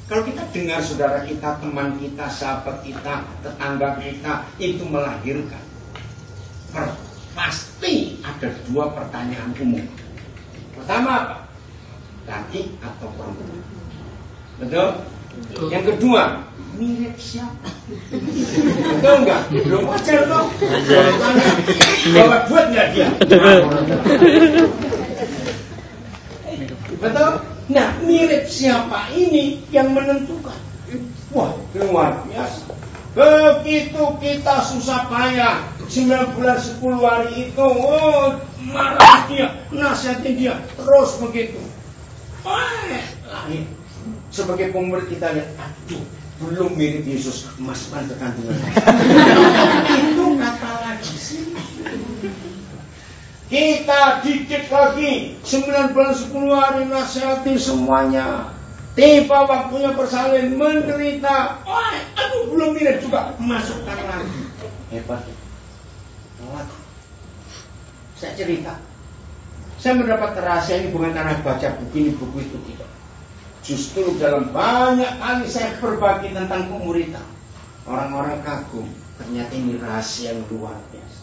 Kalau kita dengar saudara kita, teman kita, sahabat kita, tetangga kita itu melahirkan, pasti ada 2 pertanyaan umum. Pertama apa? Laki atau perempuan? Betul? Yang kedua, mirip siapa? Betul enggak? Belum wajar dong. Bawa buat enggak dia? Betul? Nah, mirip siapa ini yang menentukan. Wah, luar biasa. Begitu kita susah payah 9 bulan 10 hari itu, marah dia, nasihatin dia, terus begitu. Lahir. Sebagai pemurid kita lihat, aduh, belum mirip Yesus, masukkan ke kandungan. Itu kata lagi sih. Kita didik lagi 9 bulan 10 hari, nasihati semuanya. Tiba waktunya bersalin, menderita. Aduh, belum mirip juga, masukkan lagi. Hebat. Telat. Saya cerita. Saya mendapat rahasia ini bukan karena baca buku ini, buku itu tidak. Justru dalam banyak kali saya berbagi tentang pemuridan, orang-orang kagum. Ternyata ini rahasia yang luar biasa.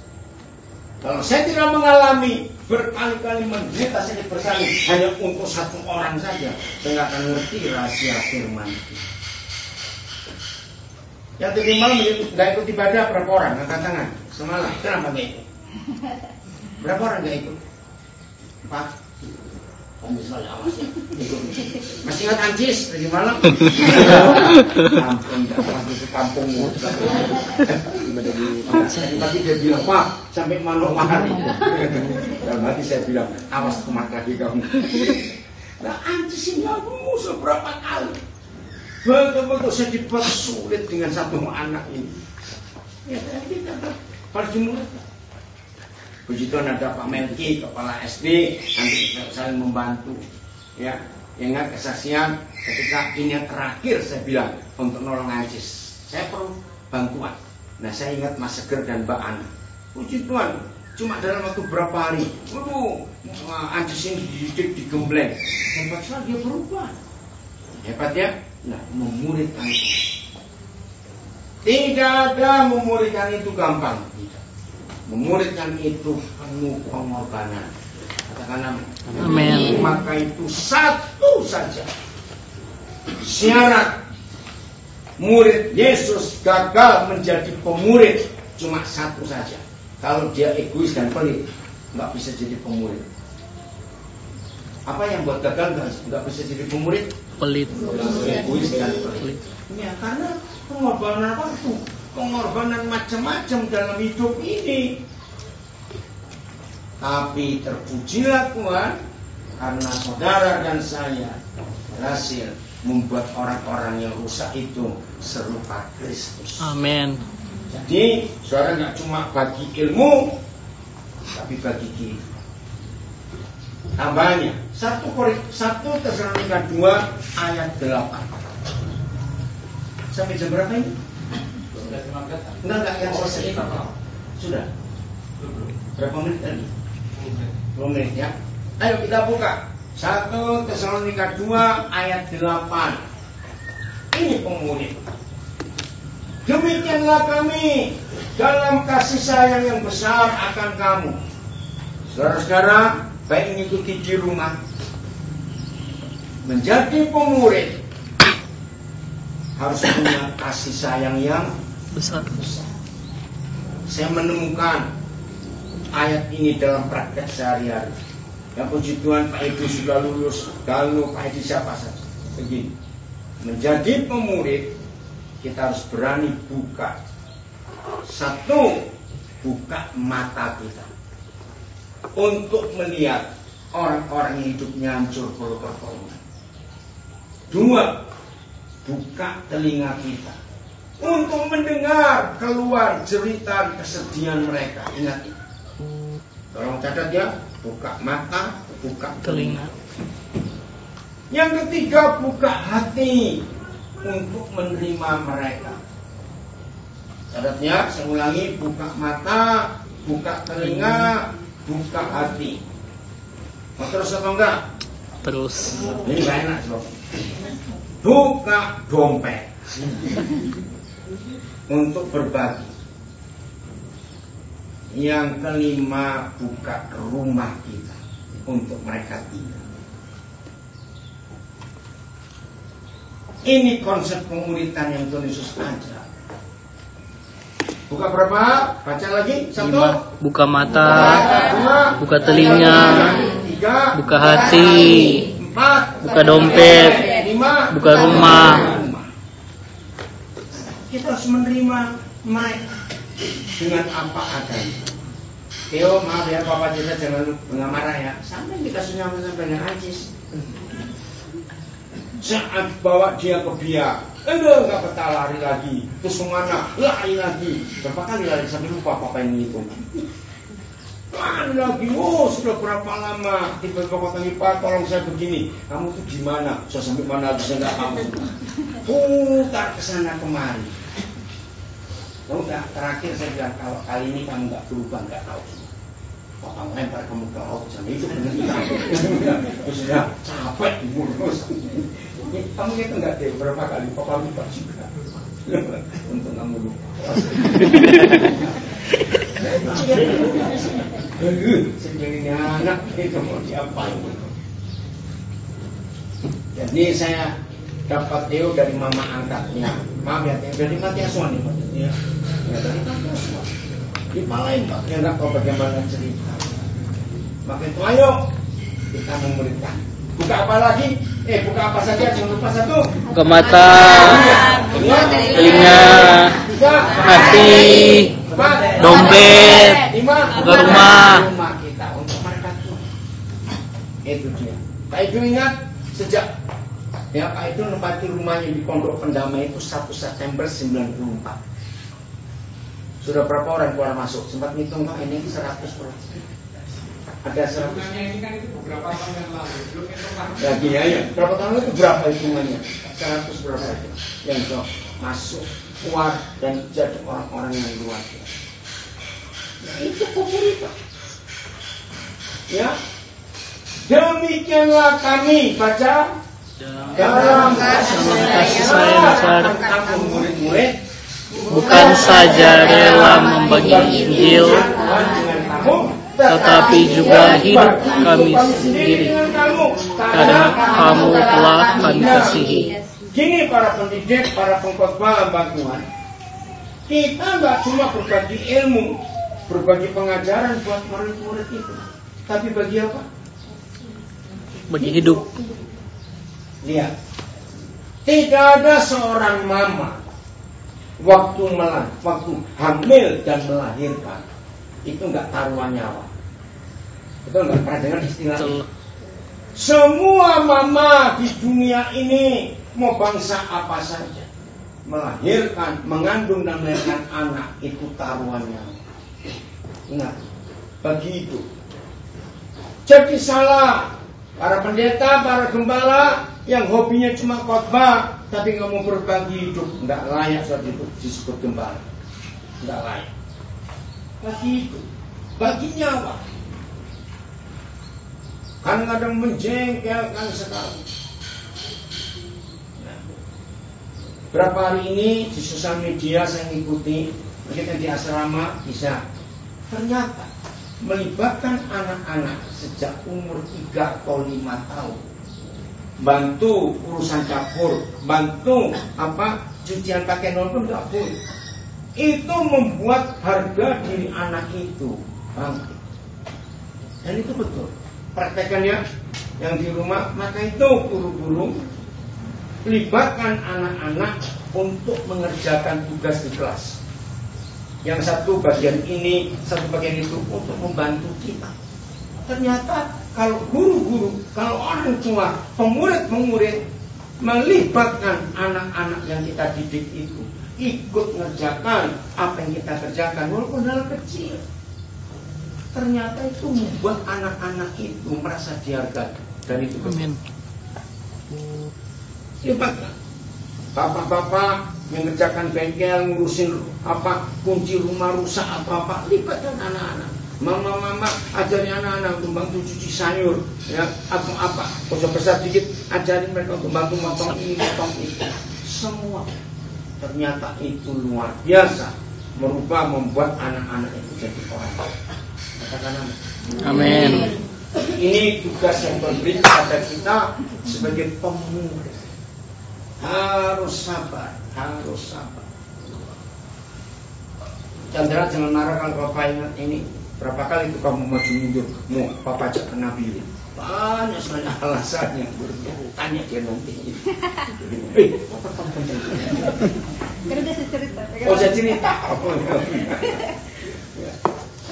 Kalau saya tidak mengalami berkali-kali menderita sakit bersalin hanya untuk 1 orang saja, saya nggak akan ngerti rahasia firman. Yang tadi malam nggak ikut ibadah berapa orang? Angkat tangan. Semalam kenapa nggak ikut? Berapa orang nggak ikut? 4. Masih ingat Ancis tadi malam? Ampun, itu kampung. Tadi dia bilang, Pak, sampai Manokwari. Dan nanti saya bilang, awas kumat lagi kamu. Nah, Ancis ini aku seberapa kali. betul-betul saya dipersulit dengan satu anak ini. Ya, kita harus dimulai. Begitu ada Pak Melki, kepala SD, nanti saling membantu. Ya, ingat kesaksian ketika ini yang terakhir saya bilang untuk nolong Ancis. Saya perlu bantuan. Nah, saya ingat Mas Seger dan Mbak Ana. Puji Tuhan, cuma dalam waktu berapa hari, Ancis ini dididik, digembleng. Hebat sekali dia berubah. Hebat ya? Nah, memuridkan itu. Tidak ada memuridkan itu gampang. Memuridkan itu penuh pengorbanan. Katakan
Amin.
Maka itu satu saja syarat murid Yesus gagal menjadi pemurid, cuma satu saja. Kalau dia egois dan pelit, nggak bisa jadi pemurid. Apa yang buat gagal nggak bisa jadi pemurid?
Pelit.
Egois dan pelit. Ya, karena pengorbanan waktu, pengorbanan macam-macam dalam hidup ini. Tapi terpujilah Tuhan, karena saudara dan saya berhasil membuat orang-orang yang rusak itu serupa Kristus.
Amin.
Jadi saudara nggak cuma bagi ilmu, tapi bagi kehidupan. Tambahnya 1 Tesalonika 2 ayat 8. Sampai jam berapa ini? Enggak yang selesai. Sudah. Berapa menit tadi? 10 menit ya. Ayo kita buka 1 Tesalonika 2 ayat 8. Ini pemurid. Demikianlah kami dalam kasih sayang yang besar akan kamu. Saudara-saudara, baik mengikuti di rumah, menjadi pemurid, harus punya kasih sayang yang
Besar.
Saya menemukan ayat ini dalam praktek sehari-hari. Ya puji Tuhan, Pak Edu sudah lulus. Kalau Pak Edu siapa saja begini, menjadi pemurid kita harus berani buka. Satu, buka mata kita untuk melihat orang-orang yang hidupnya hancur berkorban. Dua, buka telinga kita untuk mendengar keluar cerita kesedihan mereka. Ingat, tolong catat ya, buka mata, buka telinga. Yang ketiga, buka hati untuk menerima mereka. Catatnya, saya ulangi, buka mata, buka telinga, buka hati. Mau terus atau enggak?
Terus.
Ini gak enak loh. Buka dompet untuk berbagi. Yang kelima, buka rumah kita untuk mereka tinggal. Ini konsep pemuridan yang Tuhan Yesus ajar. Buka berapa? Baca lagi. 1.
Buka mata,
2.
buka telinga,
3.
buka hati,
4.
buka dompet,
5.
buka rumah.
Kita harus menerima mereka dengan apa adanya. Theo, maaf ya, Papa Cita jangan marah ya. Sampai kita sudah sampai dengan Ancis. Saat bawa dia ke biak, nggak betah, lari lagi. Terus kemana? Lari lagi. Berapa kali lari sampai lupa Papa yang ngitung. Lari lagi. Oh, sudah berapa lama? Tiba-tiba kata Pak, tolong saya begini. Kamu tuh gimana? Saya sampai mana bisa nggak tahu. Putar kesana kemari. Udah, terakhir saya bilang kalau kali ini kamu nggak berubah, nggak tahu. Papa lempar kamu ke laut sana, itu benar. Sudah capek ngurus. Kamu itu nggak deh berapa kali Papa lupa juga. Untuk kamu lupa. Segini anak itu mau diapain? Jadi saya dapat Theo dari mama angkatnya. Maaf ya, dari Mati Asuhan nih Pak. Iya. Ya, dari Mati Asuhan. Dipalain Pak, dia nggak tahu bagaimana cerita. Maka itu ayo kita memuridkan. Buka apa lagi? Buka apa saja? Jangan lupa 1.
Buka mata, telinga, hati, dompet,
5.
buka rumah.
Rumah kita untuk mereka. Itu dia. Pak Ibu ingat sejak Ya, Pak itu menempati rumahnya di Pondok Pendamai itu 1 September 94. Sudah berapa orang keluar masuk? Sempat ngitung Pak, ini 100 orang. Ada 100.
Ini kan itu beberapa tahun yang lalu, belum itu kan.
Lagi ya, berapa tahun itu berapa hitungannya? 100 berapa itu? Yang so, masuk, keluar dan jadi orang-orang yang luar biasa. Nah, itu komunitas. Ya, demikianlah kami baca dalam
kasih sayang
kamu murid-murid,
bukan saja rela membagi Injil, tetapi juga hidup kami sendiri karena kamu telah kami kasihi.
Gini para pendidik, para pengkhotbah bantuan, kita nggak cuma berbagi ilmu, berbagi pengajaran buat murid-murid itu, tapi bagi apa?
Bagi hidup.
Lihat, tidak ada seorang mama waktu hamil dan melahirkan itu nggak taruhan nyawa. Betul nggak? Pernah dengar istilah itu? Semua mama di dunia ini, mau bangsa apa saja, melahirkan, mengandung dan melahirkan anak itu taruhan nyawa. Ingat, bagi itu. Jadi salah para pendeta, para gembala yang hobinya cuma khotbah tapi nggak mau berbagi hidup, nggak layak saat itu disebut gembala, nggak layak. Bagi itu, bagi nyawa. Kadang-kadang menjengkelkan sekali. Nah, berapa hari ini di sosial media saya ikuti, kita di asrama bisa, ternyata melibatkan anak-anak sejak umur 3 atau 5 tahun, bantu urusan dapur, bantu cucian pakaian pun nggak boleh. Itu membuat harga diri anak itu bangkit. Dan itu betul. Praktekannya yang di rumah, maka itu guru-guru libatkan anak-anak untuk mengerjakan tugas di kelas. Yang satu bagian ini, satu bagian itu untuk membantu kita. Ternyata kalau guru-guru, kalau orang tua, pemurid-pemurid melibatkan anak-anak yang kita didik itu, ikut mengerjakan apa yang kita kerjakan walaupun hal kecil, ternyata itu membuat anak-anak itu merasa dihargai. Dan itu
Amin.
Libatkan bapak-bapak mengerjakan bengkel, ngurusin kunci rumah rusak apa, libatkan anak-anak. Mama-mama ajari anak-anak untuk bantu cuci sayur, ya, atau kalau besar dikit ajarin mereka untuk bantu motong ini, motong itu. Semua ternyata itu luar biasa, membuat anak-anak itu jadi orang. Katakan
Amin.
Ini tugas yang diberi kepada kita sebagai pemurid. Harus sabar, harus sabar. Chandra, jangan marah kalau Bapak ingat ini. Berapa kali itu kamu maju mundur, mau Papa ajak ke Nabi? Banyak sekali alasannya. Tanya dia nanti. Papa kamu
Kan udah saya cerita.
oh, saya cerita.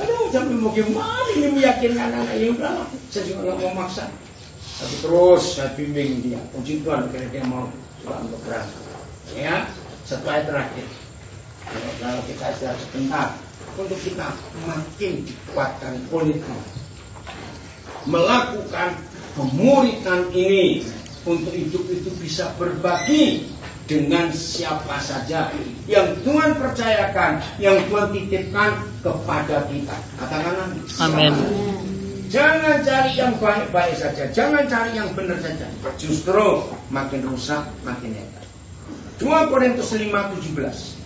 Aduh, sampai mau gimana ini meyakinkan anak ini, udah. Saya juga nggak mau maksa. Tapi terus saya bimbing dia. Puji Tuhan, karena dia mau untuk berangkat. Ya, satu ayat terakhir. Kalau kita istirahat sebentar, untuk kita makin dikuatkan komitmen melakukan pemuridan ini, untuk hidup itu bisa berbagi dengan siapa saja yang Tuhan percayakan, yang Tuhan titipkan kepada kita. Katakan
Amin.
Jangan cari yang baik-baik saja, jangan cari yang benar saja. Justru makin rusak, makin hebat. 2 Korintus 5:17.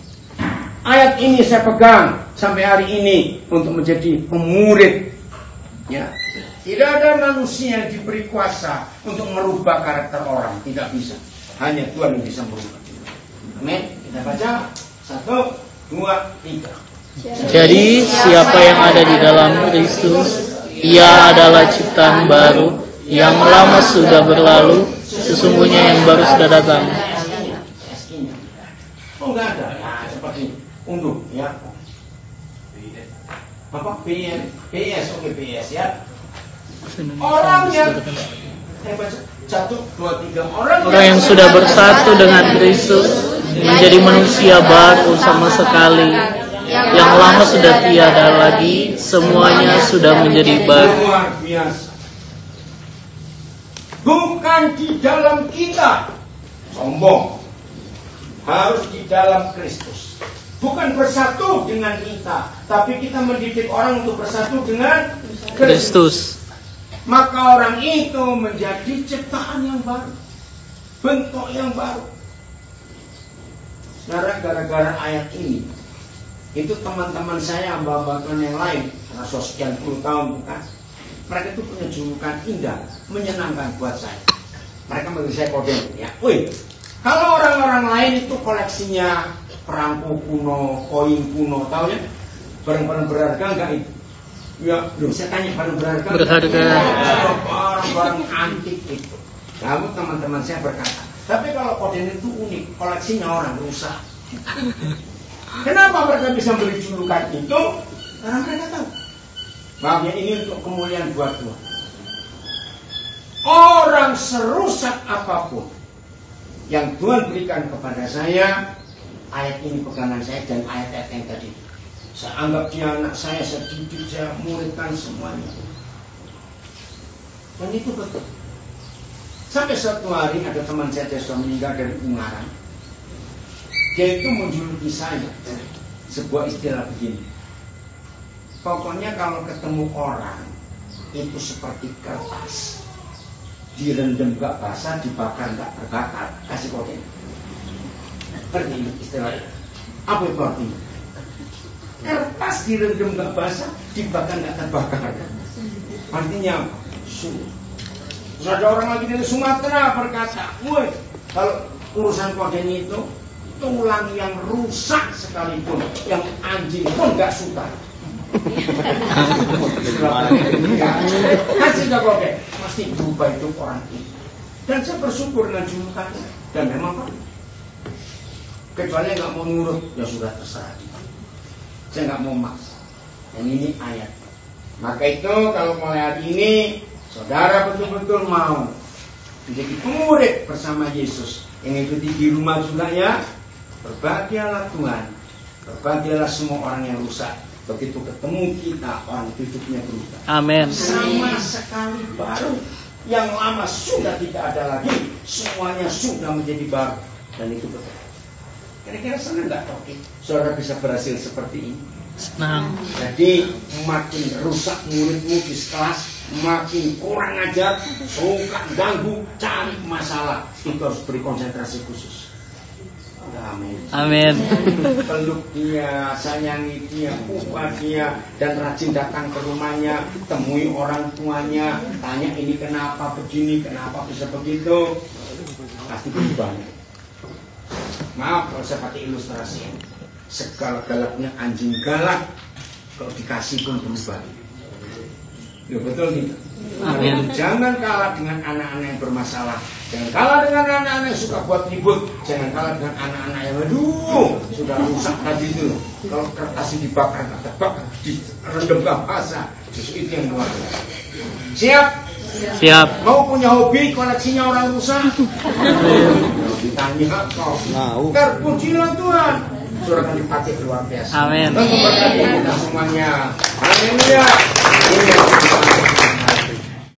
Ayat ini saya pegang sampai hari ini untuk menjadi pemurid. Ya, tidak ada manusia yang diberi kuasa untuk merubah karakter orang, tidak bisa. Hanya Tuhan yang bisa merubah. Amin. Kita baca 1, 2, 3.
Jadi siapa yang ada di dalam Kristus, ia adalah ciptaan baru, yang lama sudah berlalu, sesungguhnya yang baru sudah datang.
Oh, enggak ada. Nah, seperti unduh, ya. Apa? PS, oke PS ya. Orang yang saya baca 1, 2, 3 orang
yang sudah bersatu dengan Kristus menjadi manusia baru sama sekali. Yang lama sudah tiada lagi, semuanya sudah menjadi baru.
Luar biasa. Bukan di dalam kita sombong, harus di dalam Kristus. Bukan bersatu dengan kita, tapi kita mendidik orang untuk bersatu dengan
Kristus.
Maka orang itu menjadi ciptaan yang baru, bentuk yang baru. Saudara, gara-gara ayat ini, itu teman-teman saya, mbak-mbak yang lain, karena sekian puluh tahun bukan, mereka itu punya julukan indah, menyenangkan buat saya. Mereka menurut saya kode, ya. Wih, kalau orang-orang lain itu koleksinya perangko kuno, koin kuno, tahu ya? Barang-barang berharga enggak itu? Ya, belum saya tanya barang berharga.
Berharga.
Barang-barang antik itu. Lalu teman-teman saya berkata, tapi kalau kode itu unik, koleksinya orang rusak. Kenapa mereka bisa beli julukan itu? Karena mereka tahu. Maafnya ini untuk kemuliaan buat Tuhan. Orang serusak apapun yang Tuhan berikan kepada saya, ayat ini pegangan saya dan ayat-ayat yang tadi. Saya anggap dia anak saya, saya didik, saya muridkan semuanya. Dan itu betul. Sampai suatu hari ada teman saya, dia sudah meninggal dari Ungaran. Dia itu menjuluki saya sebuah istilah begini. Pokoknya kalau ketemu orang itu seperti kertas, direndam gak basah, dibakar gak terbakar, kasih kode. Seperti ini istilahnya. Apa itu artinya? Kertas direndam gak basah, dibakar gak terbakar. Artinya apa? Terus ada orang lagi dari Sumatera berkata, woi, kalau urusan kode itu tulang yang rusak sekalipun, yang anjing pun gak suka. Kasih gak kode, pasti berubah itu orang itu. Dan saya bersyukur dengan julukannya. Dan memang Pak, kecuali nggak mau nurut, ya sudah terserah. Saya nggak mau maksa. Dan ini ayat. Maka itu kalau mulai hari ini saudara betul-betul mau menjadi murid bersama Yesus, yang ikuti di rumah juga ya, berbahagialah Tuhan, berbahagialah semua orang yang rusak. Begitu ketemu kita, orang hidupnya berubah.
Amin.
Sama sekali baru. Yang lama sudah tidak ada lagi, semuanya sudah menjadi baru. Dan itu betul. Kira-kira senang nggak Toki? Saudara bisa berhasil seperti ini.
Senang.
Jadi makin rusak muridmu di kelas, makin kurang ajar, suka ganggu, cari masalah, itu harus beri konsentrasi khusus. Amin.
Amin.
Peluk dia, sayangi dia, upah dia, dan rajin datang ke rumahnya, temui orang tuanya, tanya ini kenapa begini, kenapa bisa begitu, pasti berubahnya. Maaf kalau saya pakai ilustrasi, segala-galaknya anjing galak, kalau dikasih pun berubah. Ya betul gitu.
Amin.
Jangan kalah dengan anak-anak yang bermasalah. Jangan kalah dengan anak-anak yang suka buat ribut. Jangan kalah dengan anak-anak yang aduh sudah rusak tadi itu. Kalau kertas dibakar, terbakar, direndam gak basah. Justru itu yang luar biasa. Siap?
Siap.
Mau punya hobi koleksinya orang rusak? Ditanya kok.
Mau.
Terpujilah Tuhan. Surah akan dipakai luar biasa.
Amin.
Kita semuanya. Haleluya.